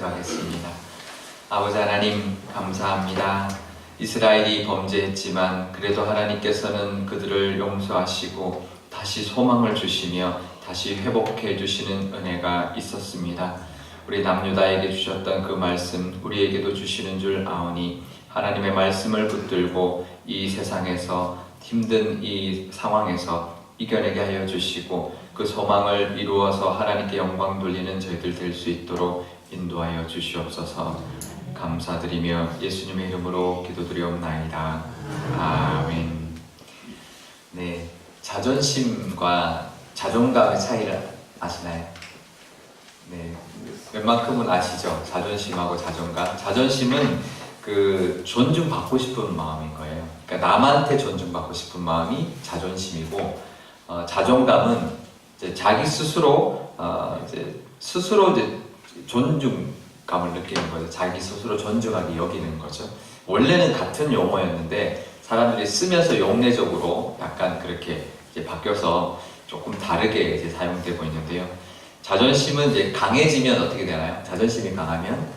기도하겠습니다. 아버지 하나님 감사합니다. 이스라엘이 범죄했지만 그래도 하나님께서는 그들을 용서하시고 다시 소망을 주시며 다시 회복해 주시는 은혜가 있었습니다. 우리 남유다에게 주셨던 그 말씀 우리에게도 주시는 줄 아오니 하나님의 말씀을 붙들고 이 세상에서 힘든 이 상황에서 이겨내게 하여 주시고 그 소망을 이루어서 하나님께 영광 돌리는 저희들 될 수 있도록 인도하여 주시옵소서. 감사드리며 예수님의 이름으로 기도드리옵나이다. 아멘. 네, 자존심과 자존감의 차이를 아시나요? 네, 웬만큼은 아시죠? 자존심하고 자존감. 자존심은 그 존중받고 싶은 마음인 거예요. 그러니까 남한테 존중받고 싶은 마음이 자존심이고, 자존감은 이제 자기 스스로 스스로 존중감을 느끼는 거죠. 자기 스스로 존중하게 여기는 거죠. 원래는 같은 용어였는데 사람들이 쓰면서 용례적으로 약간 그렇게 이제 바뀌어서 조금 다르게 이제 사용되고 있는데요. 자존심은 이제 강해지면 어떻게 되나요? 자존심이 강하면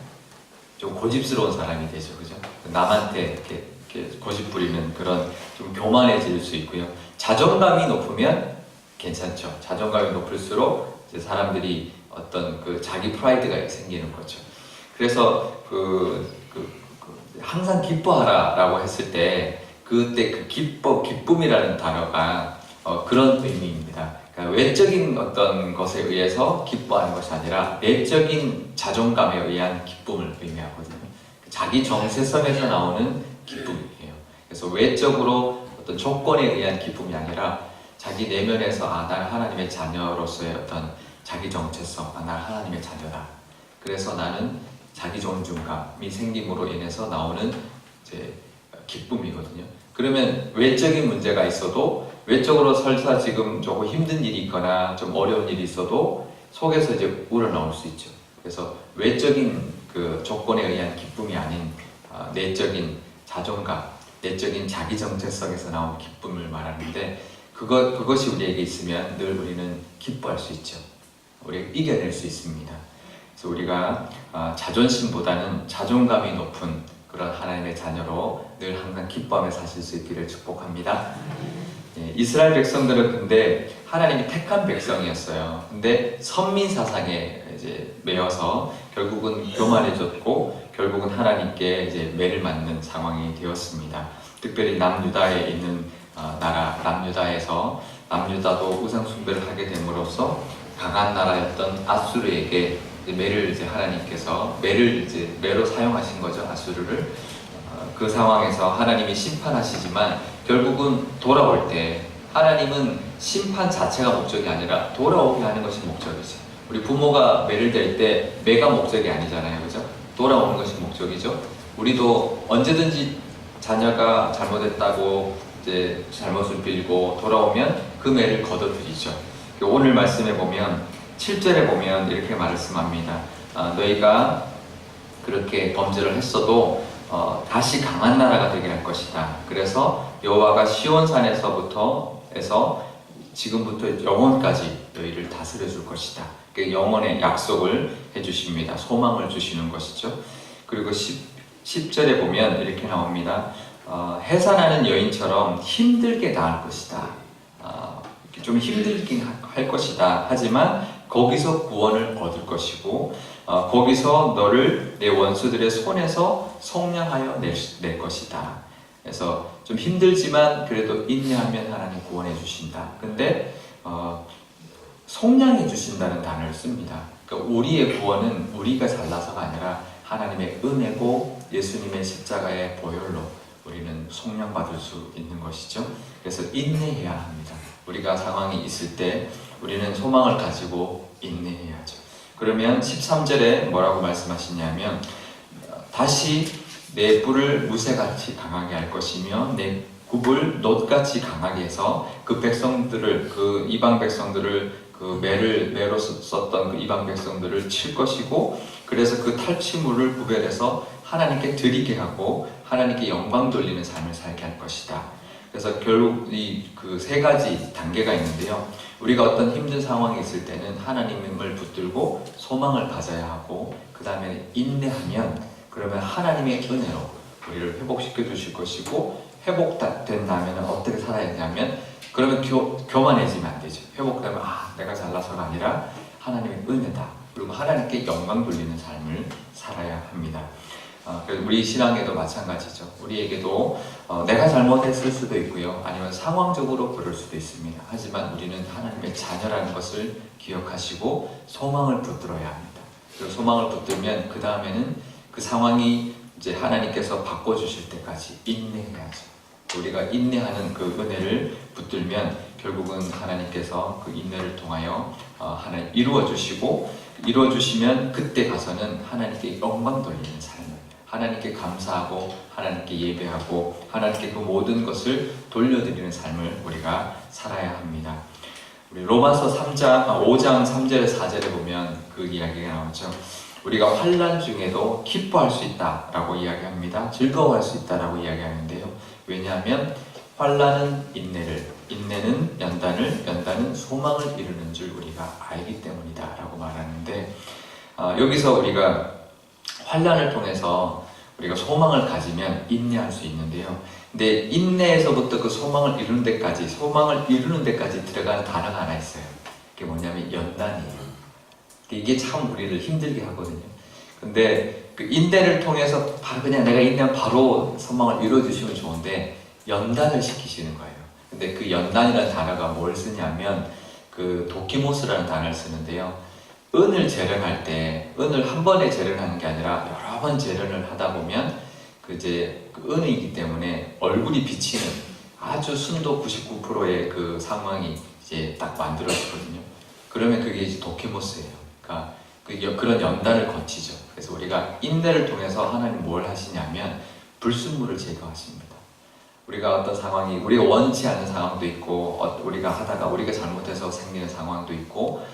좀 고집스러운 사람이 되죠, 그죠? 남한테 이렇게 고집 부리는 그런 좀 교만해질 수 있고요. 자존감이 높으면 괜찮죠. 자존감이 높을수록 이제 사람들이 어떤 그 자기 프라이드가 생기는 거죠. 그래서 항상 기뻐하라라고 했을 때 그때 그 기쁨이라는 단어가 그런 의미입니다. 그러니까 외적인 어떤 것에 의해서 기뻐하는 것이 아니라 내적인 자존감에 의한 기쁨을 의미하거든요. 자기 정체성에서 나오는 기쁨이에요. 그래서 외적으로 어떤 조건에 의한 기쁨이 아니라 자기 내면에서 나는 하나님의 자녀로서의 어떤 자기 정체성, 나는 하나님의 자녀다. 그래서 나는 자기 존중감이 생김으로 인해서 나오는 이제 기쁨이거든요. 그러면 외적인 문제가 있어도 외적으로 설사 지금 조금 힘든 일이 있거나 좀 어려운 일이 있어도 속에서 이제 우러나올 수 있죠. 그래서 외적인 그 조건에 의한 기쁨이 아닌 내적인 자존감, 내적인 자기 정체성에서 나온 기쁨을 말하는데 그것이 우리에게 있으면 늘 우리는 기뻐할 수 있죠. 우리가 이겨낼 수 있습니다. 그래서 우리가 자존심보다는 자존감이 높은 그런 하나님의 자녀로 늘 항상 기뻐하며 사실 수 있기를 축복합니다. 예, 이스라엘 백성들은 근데 하나님이 택한 백성이었어요. 근데 선민 사상에 이제 매여서 결국은 교만해졌고 결국은 하나님께 이제 매를 맞는 상황이 되었습니다. 특별히 남유다에 있는 나라 남유다에서 남유다도 우상 숭배를 하게 됨으로써 강한 나라였던 아수르에게 매를 이제 하나님께서 매로 사용하신 거죠. 아수르를. 그 상황에서 하나님이 심판하시지만 결국은 돌아올 때 하나님은 심판 자체가 목적이 아니라 돌아오게 하는 것이 목적이죠. 우리 부모가 매를 댈 때 매가 목적이 아니잖아요, 그죠? 돌아오는 것이 목적이죠. 우리도 언제든지 자녀가 잘못했다고 이제 잘못을 빌고 돌아오면 그 매를 거둬들이죠. 오늘 말씀에 보면 7절에 보면 이렇게 말씀합니다. 너희가 그렇게 범죄를 했어도 다시 강한 나라가 되게 할 것이다. 그래서 여호와가 시온산에서부터 해서 지금부터 영원까지 너희를 다스려 줄 것이다. 영원의 약속을 해주십니다. 소망을 주시는 것이죠. 그리고 10절에 보면 이렇게 나옵니다. 해산하는 여인처럼 힘들게 나을 것이다. 좀 힘들긴 할 것이다. 하지만 거기서 구원을 얻을 것이고 거기서 너를 내 원수들의 손에서 속량하여 낼 것이다. 그래서 좀 힘들지만 그래도 인내하면 하나님 구원해 주신다. 근데 속량해 주신다는 단어를 씁니다. 그러니까 우리의 구원은 우리가 잘나서가 아니라 하나님의 은혜고 예수님의 십자가의 보혈로 우리는 속량받을 수 있는 것이죠. 그래서 인내해야 합니다. 우리가 상황이 있을 때 우리는 소망을 가지고 인내해야죠. 그러면 13절에 뭐라고 말씀하시냐면 다시 내 뿔을 무쇠같이 강하게 할 것이며 내 굽을 놋같이 강하게 해서 그 백성들을 그 이방 백성들을 그 매로 썼던 그 이방 백성들을 칠 것이고 그래서 그 탈취물을 구별해서 하나님께 드리게 하고 하나님께 영광 돌리는 삶을 살게 할 것이다. 그래서 결국 이 그 세 가지 단계가 있는데요. 우리가 어떤 힘든 상황이 있을 때는 하나님을 붙들고 소망을 가져야 하고 그 다음에 인내하면 그러면 하나님의 은혜로 우리를 회복시켜 주실 것이고 회복된 다음에는 어떻게 살아야 되냐면 그러면 교만해지면 안 되죠. 회복되면 내가 잘나서가 아니라 하나님의 은혜다. 그리고 하나님께 영광 돌리는 삶을 살아야 합니다. 우리 신앙에도 마찬가지죠. 우리에게도 내가 잘못했을 수도 있고요. 아니면 상황적으로 그럴 수도 있습니다. 하지만 우리는 하나님의 자녀라는 것을 기억하시고 소망을 붙들어야 합니다. 그리고 소망을 붙들면 그 다음에는 그 상황이 이제 하나님께서 바꿔주실 때까지 인내해야죠. 우리가 인내하는 그 은혜를 붙들면 결국은 하나님께서 그 인내를 통하여 하나님 이루어주시면 그때 가서는 하나님께 영광 돌리는 삶을 하나님께 감사하고 하나님께 예배하고 하나님께 그 모든 것을 돌려드리는 삶을 우리가 살아야 합니다. 우리 로마서 5장 3절에 4절에 보면 그 이야기가 나오죠. 우리가 환난 중에도 기뻐할 수 있다라고 이야기합니다. 즐거워할 수 있다라고 이야기하는데요. 왜냐하면 환난은 인내를, 인내는 연단을, 연단은 소망을 이루는 줄 우리가 알기 때문이다 라고 말하는데 여기서 우리가 환난을 통해서 우리가 소망을 가지면 인내할 수 있는데요. 근데 인내에서부터 그 소망을 이루는 데까지 들어가는 단어가 하나 있어요. 그게 뭐냐면 연단이에요. 이게 참 우리를 힘들게 하거든요. 근데 그 인내를 통해서 바로 그냥 내가 인내하면 바로 소망을 이루어주시면 좋은데 연단을 시키시는 거예요. 근데 그 연단이라는 단어가 뭘 쓰냐면 그 도키모스라는 단어를 쓰는데요. 은을 재련할 때 은을 한 번에 재련하는 게 아니라 여러 번 재련을 하다 보면 그 은이기 때문에 얼굴이 비치는 아주 순도 99%의 그 상황이 이제 딱 만들어지거든요. 그러면 그게 이제 도키모스예요. 그러니까 그런 연단을 거치죠. 그래서 우리가 인내를 통해서 하나님 뭘 하시냐면 불순물을 제거하십니다. 우리가 어떤 상황이 우리가 원치 않는 상황도 있고 우리가 하다가 우리가 잘못해서 생기는 상황도 있고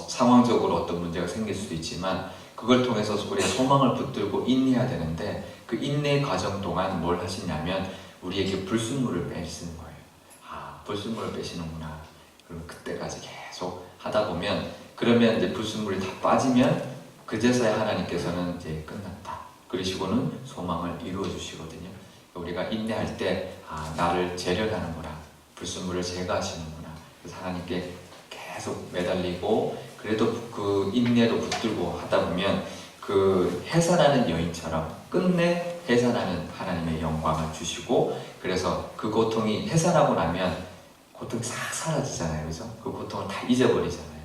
상황적으로 어떤 문제가 생길 수도 있지만 그걸 통해서 우리가 소망을 붙들고 인내해야 되는데 그 인내 과정 동안 뭘 하시냐면 우리에게 불순물을 빼시는 거예요. 불순물을 빼시는구나. 그럼 그때까지 계속 하다 보면 그러면 이제 불순물이 다 빠지면 그제서야 하나님께서는 이제 끝났다. 그러시고는 소망을 이루어 주시거든요. 우리가 인내할 때 나를 재련하는구나. 불순물을 제거하시는구나. 그래서 하나님께 계속 매달리고 그래도 그 인내도 붙들고 하다 보면 그 해산하는 여인처럼 끝내 해산하는 하나님의 영광을 주시고 그래서 그 고통이 해산하고 나면 고통이 싹 사라지잖아요. 그죠? 그 고통을 다 잊어버리잖아요.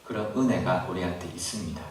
그런 은혜가 우리한테 있습니다.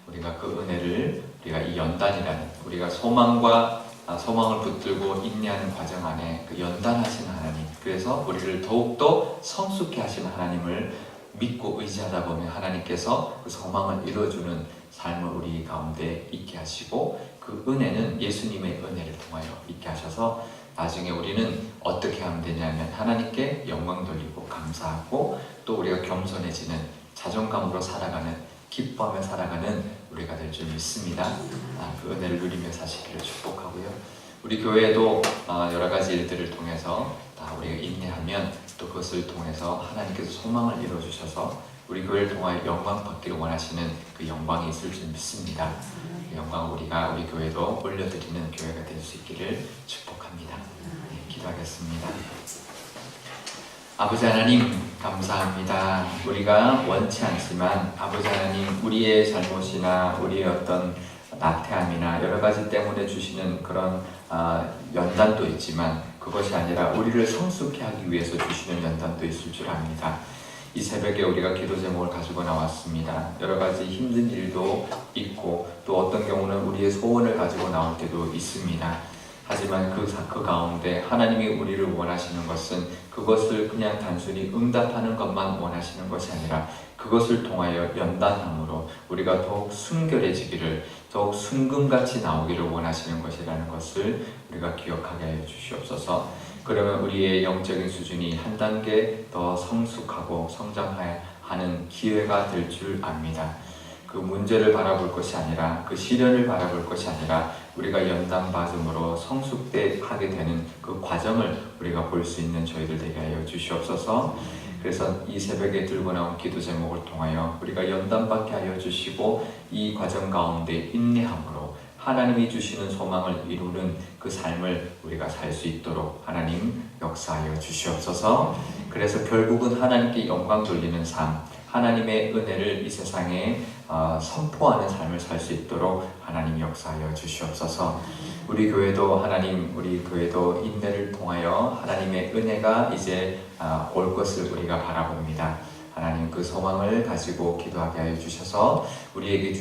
우리가 그 은혜를 우리가 이 연단이라는 우리가 소망을 붙들고 인내하는 과정 안에 그 연단하시는 하나님 그래서 우리를 더욱더 성숙해 하시는 하나님을 믿고 의지하다 보면 하나님께서 그 소망을 이루어주는 삶을 우리 가운데 있게 하시고 그 은혜는 예수님의 은혜를 통하여 있게 하셔서 나중에 우리는 어떻게 하면 되냐면 하나님께 영광 돌리고 감사하고 또 우리가 겸손해지는 자존감으로 살아가는 기뻐하며 살아가는 우리가 될 줄 믿습니다. 그 은혜를 누리며 사시기를 축복하고요. 우리 교회도 여러 가지 일들을 통해서 우리가 인내하면 또 그것을 통해서 하나님께서 소망을 이루어주셔서 우리 교회를 통하여 영광 받기를 원하시는 그 영광이 있을 줄 믿습니다. 그 영광을 우리 교회도 올려드리는 교회가 될 수 있기를 축복합니다. 기도하겠습니다. 아버지 하나님 감사합니다. 우리가 원치 않지만 아버지 하나님 우리의 잘못이나 우리의 어떤 나태함이나 여러 가지 때문에 주시는 그런 연단도 있지만 그것이 아니라 우리를 성숙해 하기 위해서 주시는 연단도 있을 줄 압니다. 이 새벽에 우리가 기도 제목을 가지고 나왔습니다. 여러 가지 힘든 일도 있고 또 어떤 경우는 우리의 소원을 가지고 나올 때도 있습니다. 하지만 그 가운데 하나님이 우리를 원하시는 것은 그것을 그냥 단순히 응답하는 것만 원하시는 것이 아니라 그것을 통하여 연단함으로 우리가 더욱 순결해지기를 더욱 순금같이 나오기를 원하시는 것이라는 것을 우리가 기억하게 하여 주시옵소서. 그러면 우리의 영적인 수준이 한 단계 더 성숙하고 성장하는 기회가 될 줄 압니다. 그 문제를 바라볼 것이 아니라 그 시련을 바라볼 것이 아니라 우리가 연단받음으로 성숙하게 되는 그 과정을 우리가 볼 수 있는 저희들 되게 하여 주시옵소서. 그래서 이 새벽에 들고 나온 기도 제목을 통하여 우리가 연단받게 하여 주시고 이 과정 가운데 인내함으로 하나님이 주시는 소망을 이루는 그 삶을 우리가 살 수 있도록 하나님 역사하여 주시옵소서. 그래서 결국은 하나님께 영광 돌리는 삶, 하나님의 은혜를 이 세상에 선포하는 삶을 살 수 있도록 하나님 역사하여 주시옵소서. 우리 교회도 인내를 통하여 하나님의 은혜가 이제 올 것을 우리가 바라봅니다. 하나님 그 소망을 가지고 기도하게 하여 주셔서 우리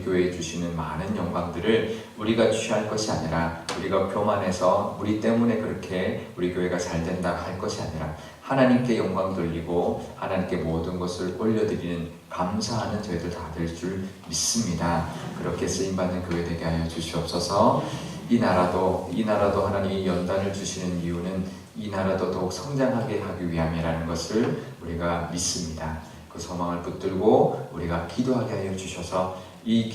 교회에 주시는 많은 영광들을 우리가 취할 것이 아니라 우리가 교만해서 우리 때문에 그렇게 우리 교회가 잘 된다 할 것이 아니라 하나님께 영광 돌리고 하나님께 모든 것을 올려드리는 감사하는 저희들 다 될 줄 믿습니다. 그렇게 쓰임받는 교회 되게 하여 주시옵소서. 이 나라도 하나님이 연단을 주시는 이유는 이 나라도 더욱 성장하게 하기 위함이라는 것을 우리가 믿습니다. 그 소망을 붙들고 우리가 기도하게 하여 주셔서 이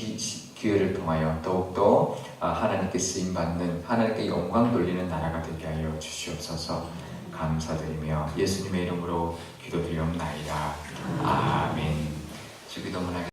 기회를 통하여 더욱더 하나님께 쓰임받는 하나님께 영광 돌리는 나라가 되게 하여 주시옵소서. 감사드리며 예수님의 이름으로 기도드리옵나이다. 아멘. 주기도문하겠습니다.